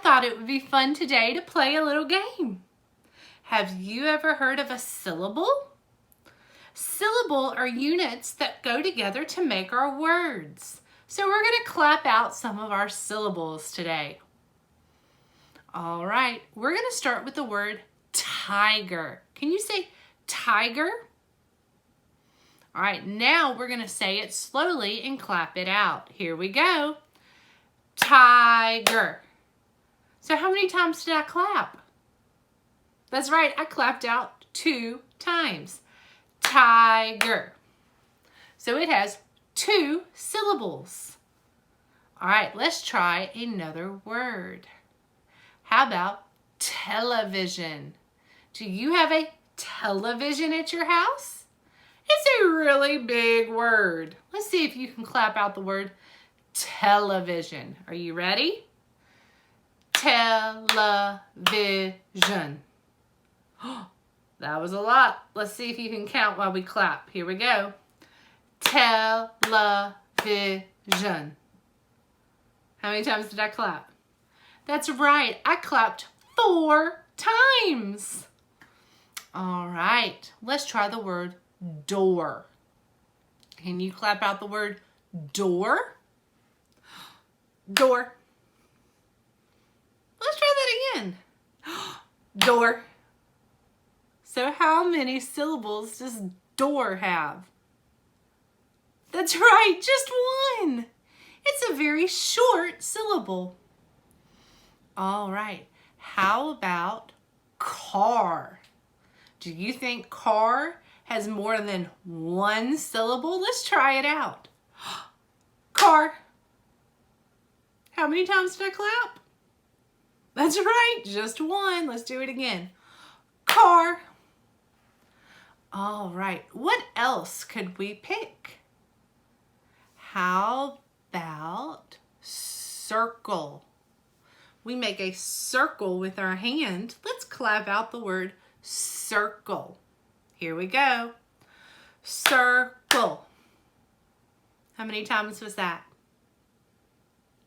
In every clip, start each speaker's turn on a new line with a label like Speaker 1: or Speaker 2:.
Speaker 1: thought it would be fun today to play a little game. Have you ever heard of a syllable? Syllable are units that go together to make our words. So we're going to clap out some of our syllables today. All right, we're going to start with the word tiger. Can you say tiger? All right, now we're going to say it slowly and clap it out. Here we go. Tiger. So how many times did I clap? That's right, I clapped out 2 times. Tiger. So it has 2 syllables. All right, let's try another word. How about television? Do you have a television at your house? It's a really big word. Let's see if you can clap out the word television. Are you ready? Television. That was a lot. Let's see if you can count while we clap. Here we go. Television. How many times did I clap? That's right. I clapped 4 times. All right. Let's try the word door. Can you clap out the word door? Door. Let's try that again. Door. So how many syllables does door have? That's right, just 1. It's a very short syllable. All right, how about car? Do you think car has more than 1 syllable? Let's try it out. Car. How many times did I clap? That's right, just 1. Let's do it again. Car. All right, what else could we pick? How about circle? We make a circle with our hand. Let's clap out the word circle. Here we go. Circle. How many times was that?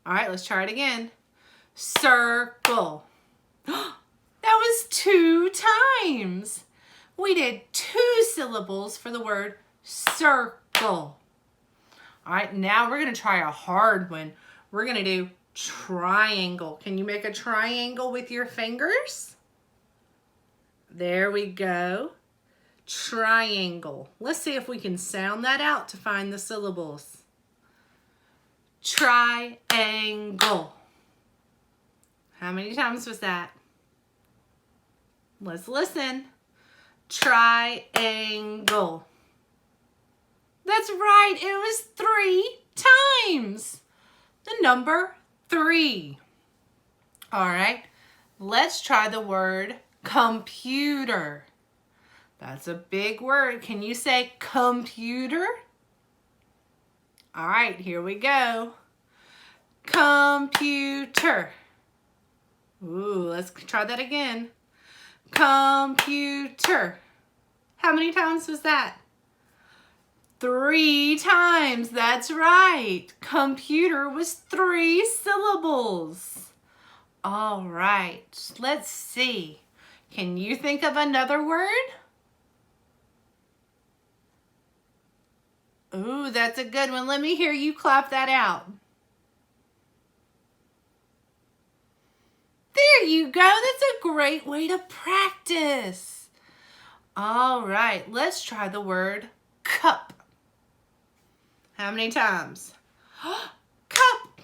Speaker 1: All right, let's try it again. Circle. That was 2 times. We did 2 syllables for the word circle. All right, now we're going to try a hard one. We're going to do triangle. Can you make a triangle with your fingers? There we go. Triangle. Let's see if we can sound that out to find the syllables. Triangle. How many times was that? Let's listen. Triangle. That's right, it was 3 times. The number 3. All right, let's try the word computer. That's a big word. Can you say computer? All right, here we go. Computer. Ooh, let's try that again. Computer. How many times was that? 3 times. That's right. Computer was 3 syllables. All right, let's see. Can you think of another word? Ooh, that's a good one. Let me hear you clap that out. There you go. That's a great way to practice. All right, let's try the word cup. How many times? Cup.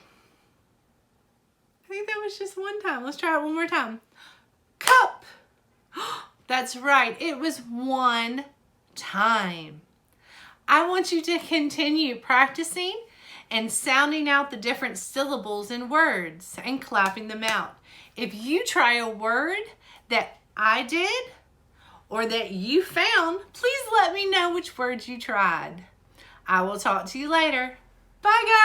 Speaker 1: I think that was just 1 time. Let's try it one more time. Cup. That's right. It was 1 time. I want you to continue practicing and sounding out the different syllables in words and clapping them out. If you try a word that I did or that you found, please let me know which words you tried. I will talk to you later. Bye, guys.